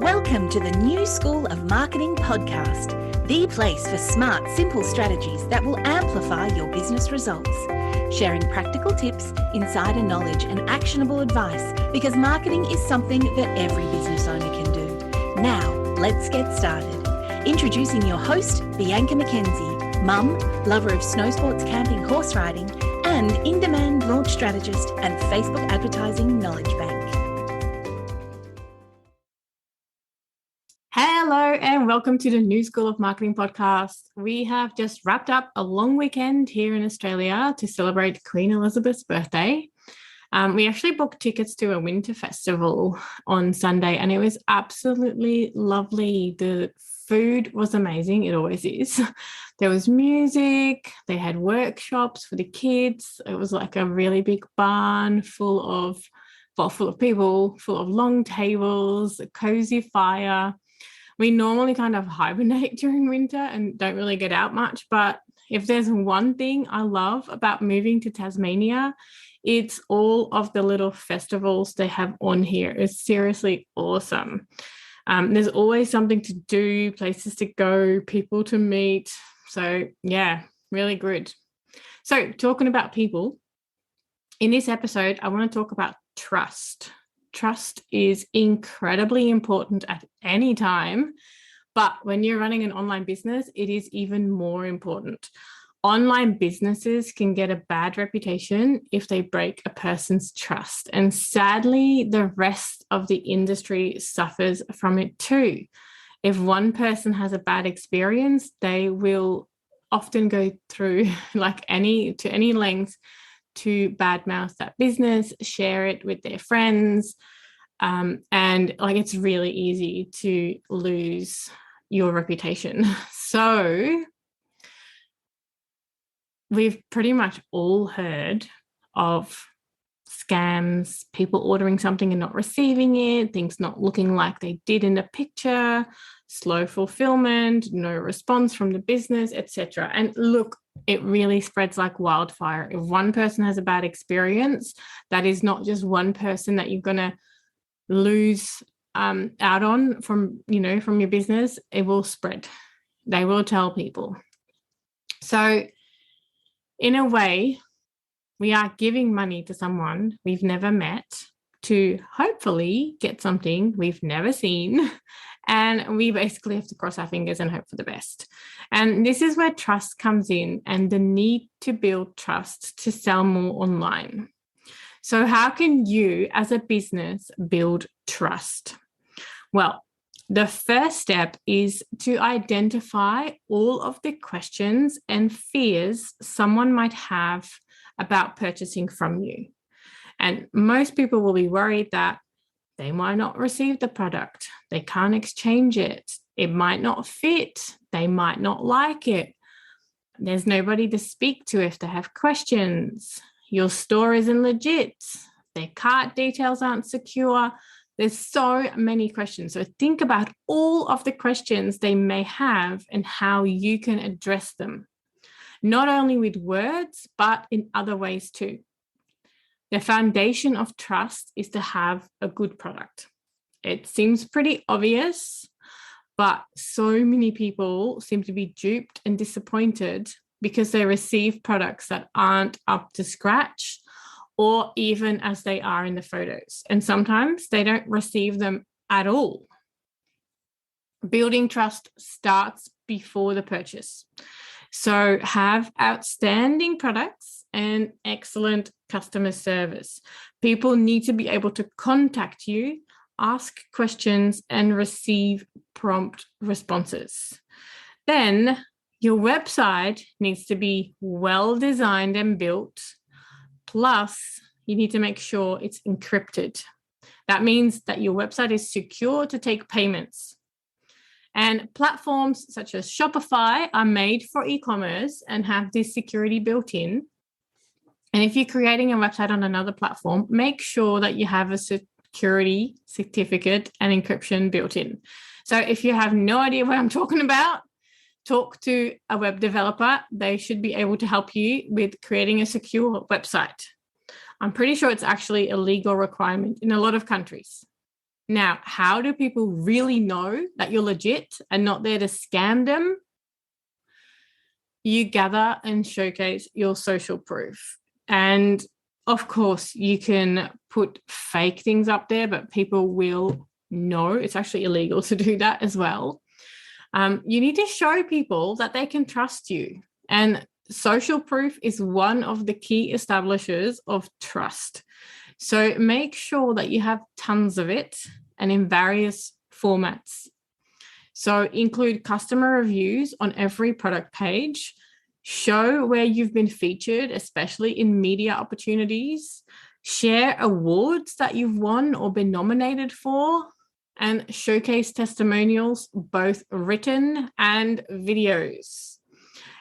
Welcome to the New School of Marketing podcast, the place for smart, simple strategies that will amplify your business results. Sharing practical tips, insider knowledge, and actionable advice because marketing is something that every business owner can do. Now, let's get started. Introducing your host, Bianca McKenzie, mum, lover of snow sports, camping, horse riding, and in-demand launch strategist and Facebook advertising knowledge bank. Hello and welcome to the New School of Marketing podcast. We have just wrapped up a long weekend here in Australia to celebrate Queen Elizabeth's birthday. We actually booked tickets to a winter festival on Sunday and it was absolutely lovely. The food was amazing. It always is. There was music. They had workshops for the kids. It was like a really big barn full of people, full of long tables, a cozy fire. We normally kind of hibernate during winter and don't really get out much. But if there's one thing I love about moving to Tasmania, it's all of the little festivals they have on here. It's seriously awesome. There's always something to do, places to go, people to meet. So yeah, really good. So talking about people, in this episode, I want to talk about trust. Trust is incredibly important at any time, but when you're running an online business, it is even more important. Online businesses can get a bad reputation if they break a person's trust, and sadly, the rest of the industry suffers from it too. If one person has a bad experience, they will often go through any lengths to badmouth that business, share it with their friends, and it's really easy to lose your reputation. So we've pretty much all heard of scams, people ordering something and not receiving it, things not looking like they did in the picture, slow fulfillment, no response from the business, etc. And look, it really spreads like wildfire. If one person has a bad experience, that is not just one person that you're going to lose out on from your business. It will spread. They will tell people. So in a way, we are giving money to someone we've never met to hopefully get something we've never seen. And we basically have to cross our fingers and hope for the best. And this is where trust comes in and the need to build trust to sell more online. So how can you as a business build trust? Well, the first step is to identify all of the questions and fears someone might have about purchasing from you. And most people will be worried that they might not receive the product. They can't exchange it. It might not fit. They might not like it. There's nobody to speak to if they have questions. Your store isn't legit. Their cart details aren't secure. There's so many questions. So think about all of the questions they may have and how you can address them, not only with words, but in other ways too. The foundation of trust is to have a good product. It seems pretty obvious, but so many people seem to be duped and disappointed because they receive products that aren't up to scratch or even as they are in the photos. And sometimes they don't receive them at all. Building trust starts before the purchase. So have outstanding products and excellent customer service. People need to be able to contact you, ask questions, and receive prompt responses. Then your website needs to be well designed and built. Plus, you need to make sure it's encrypted. That means that your website is secure to take payments. And platforms such as Shopify are made for e-commerce and have this security built in. And if you're creating a website on another platform, make sure that you have a security certificate and encryption built in. So if you have no idea what I'm talking about, talk to a web developer. They should be able to help you with creating a secure website. I'm pretty sure it's actually a legal requirement in a lot of countries. Now, how do people really know that you're legit and not there to scam them? You gather and showcase your social proof. And of course, you can put fake things up there, but people will know. It's actually illegal to do that as well. You need to show people that they can trust you. And social proof is one of the key establishers of trust. So make sure that you have tons of it and in various formats. So include customer reviews on every product page. Show where you've been featured, especially in media opportunities. Share awards that you've won or been nominated for. And showcase testimonials, both written and videos.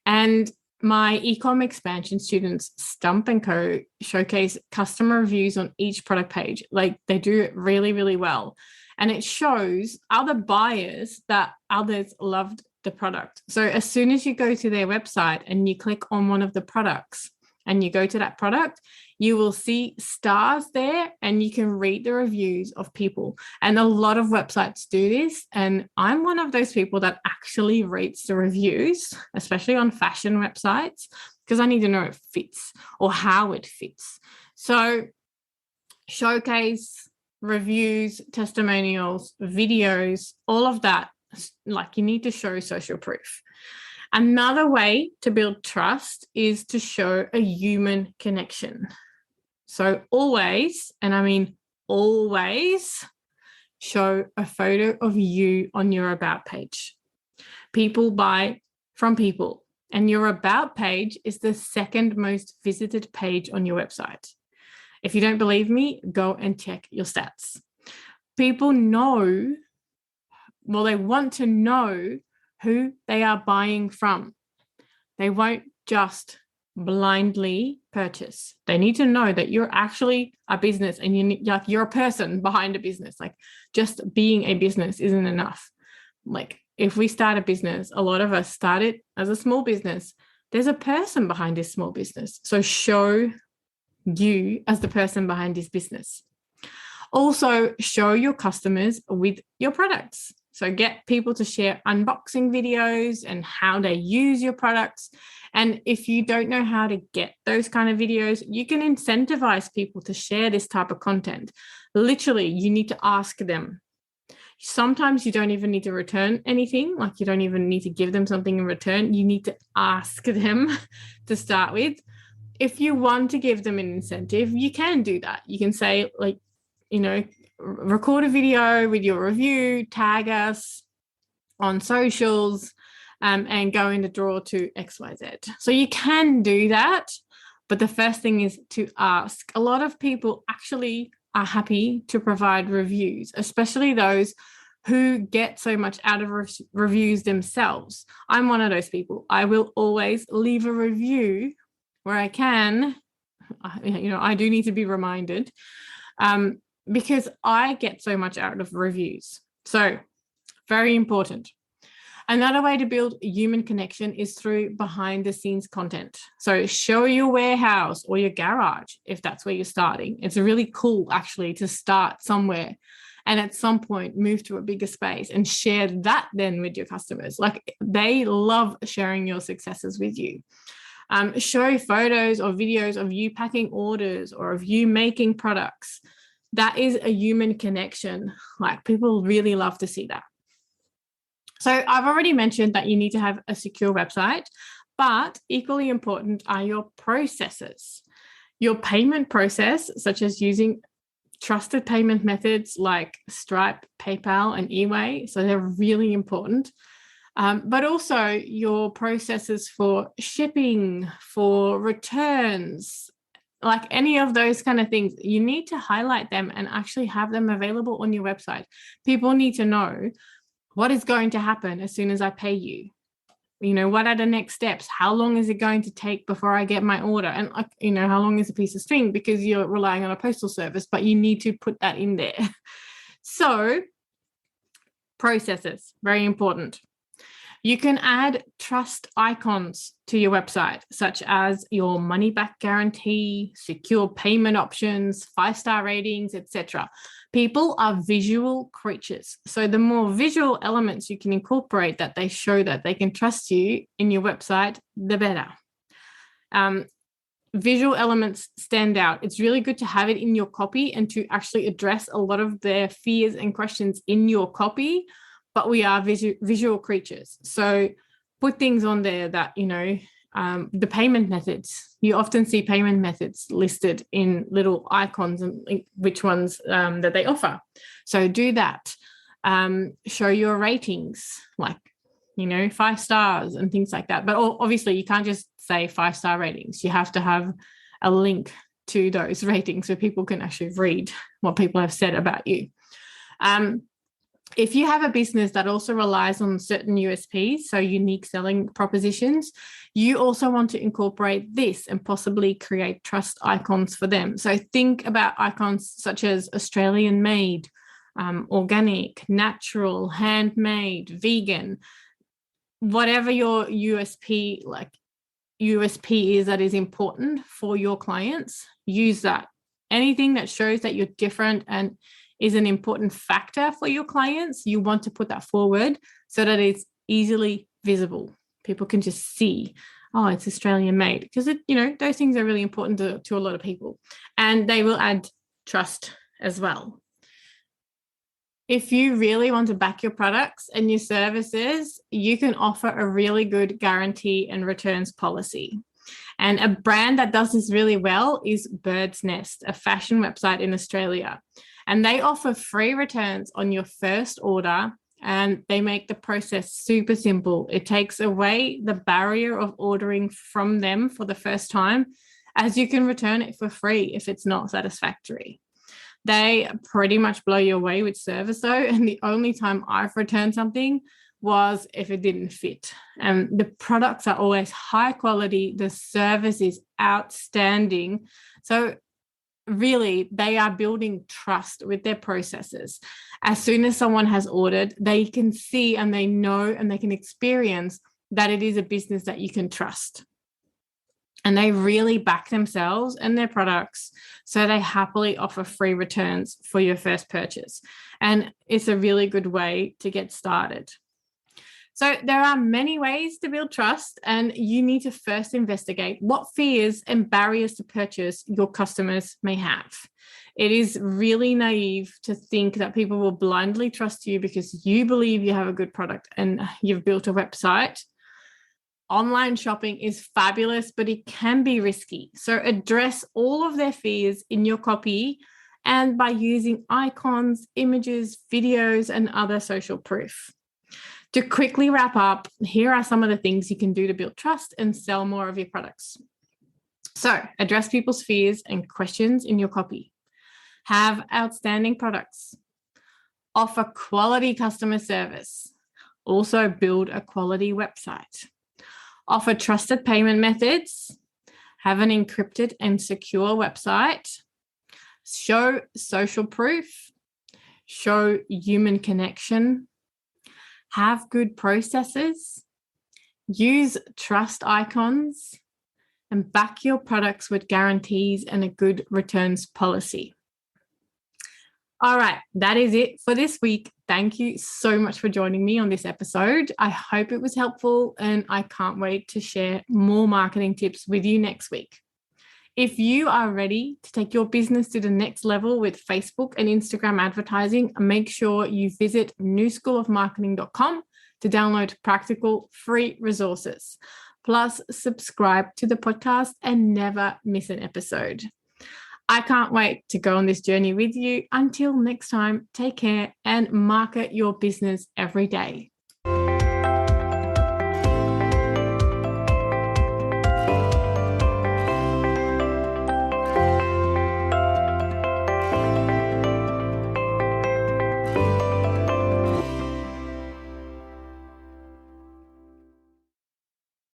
And my ecom expansion students, Stump and Co, showcase customer reviews on each product page. Like, they do it really, really well. And it shows other buyers that others loved the product. So as soon as you go to their website and you click on one of the products and you go to that product, you will see stars there and you can read the reviews of people. And a lot of websites do this. And I'm one of those people that actually reads the reviews, especially on fashion websites, because I need to know it fits or how it fits. So showcase, reviews, testimonials, videos, all of that. Like, you need to show social proof. Another way to build trust is to show a human connection. So always, and I mean always, show a photo of you on your about page. People buy from people, and your about page is the second most visited page on your website. If you don't believe me, go and check your stats. People know, well, they want to know who they are buying from. They won't just blindly purchase. They need to know that you're actually a business and you're a person behind a business. Like, just being a business isn't enough. Like, if we start a business, a lot of us start it as a small business. There's a person behind this small business. So show you as the person behind this business. Also, show your customers with your products. So get people to share unboxing videos and how they use your products. And if you don't know how to get those kind of videos, you can incentivize people to share this type of content. Literally, you need to ask them. Sometimes you don't even need to return anything. Like, you don't even need to give them something in return. You need to ask them to start with. If you want to give them an incentive, you can do that. You can say, like, record a video with your review, tag us on socials, and go in the draw to XYZ. So you can do that, but the first thing is to ask. A lot of people actually are happy to provide reviews, especially those who get so much out of reviews themselves. I'm one of those people. I will always leave a review where I can. I do need to be reminded, because I get so much out of reviews. So, very important. Another way to build a human connection is through behind the scenes content. So show your warehouse or your garage if that's where you're starting. It's really cool, actually, to start somewhere and at some point move to a bigger space and share that then with your customers. Like, they love sharing your successes with you. Show photos or videos of you packing orders or of you making products. That is a human connection. Like, people really love to see that. So I've already mentioned that you need to have a secure website, but equally important are your processes. Your payment process, such as using trusted payment methods like Stripe, PayPal, and eWay. So they're really important. But also your processes for shipping, for returns, like any of those kind of things, you need to highlight them and actually have them available on your website. People need to know what is going to happen as soon as I pay you. What are the next steps? How long is it going to take before I get my order? And, how long is a piece of string? Because you're relying on a postal service, but you need to put that in there. So processes, very important. You can add trust icons to your website, such as your money back guarantee, secure payment options, 5-star ratings, etc. People are visual creatures. So the more visual elements you can incorporate that they show that they can trust you in your website, the better. Visual elements stand out. It's really good to have it in your copy and to actually address a lot of their fears and questions in your copy, but we are visual creatures. So put things on there that, the payment methods. You often see payment methods listed in little icons and which ones that they offer. So do that. Show your ratings, like 5 stars and things like that. But obviously you can't just say 5-star ratings. You have to have a link to those ratings so people can actually read what people have said about you. If you have a business that also relies on certain USPs, so unique selling propositions, you also want to incorporate this and possibly create trust icons for them. So think about icons such as Australian made, organic, natural, handmade, vegan, whatever your USP is that is important for your clients, use that. Anything that shows that you're different and is an important factor for your clients, you want to put that forward so that it's easily visible. People can just see, oh, it's Australian made, because those things are really important to a lot of people, and they will add trust as well. If you really want to back your products and your services, you can offer a really good guarantee and returns policy. And a brand that does this really well is Bird's Nest, a fashion website in Australia. And they offer free returns on your first order, and they make the process super simple. It takes away the barrier of ordering from them for the first time, as you can return it for free if it's not satisfactory. They pretty much blow you away with service though, and the only time I've returned something was if it didn't fit. And the products are always high quality, the service is outstanding. So really, they are building trust with their processes. As soon as someone has ordered, they can see and they know and they can experience that it is a business that you can trust. And they really back themselves and their products, so they happily offer free returns for your first purchase. And it's a really good way to get started. So there are many ways to build trust, and you need to first investigate what fears and barriers to purchase your customers may have. It is really naive to think that people will blindly trust you because you believe you have a good product and you've built a website. Online shopping is fabulous, but it can be risky. So address all of their fears in your copy and by using icons, images, videos, and other social proof. To quickly wrap up, here are some of the things you can do to build trust and sell more of your products. So address people's fears and questions in your copy. Have outstanding products. Offer quality customer service. Also build a quality website. Offer trusted payment methods. Have an encrypted and secure website. Show social proof. Show human connection. Have good processes. Use trust icons. And back your products with guarantees and a good returns policy. All right, that is it for this week. Thank you so much for joining me on this episode. I hope it was helpful, and I can't wait to share more marketing tips with you next week. If you are ready to take your business to the next level with Facebook and Instagram advertising, make sure you visit newschoolofmarketing.com to download practical free resources. Plus, subscribe to the podcast and never miss an episode. I can't wait to go on this journey with you. Until next time, take care and market your business every day.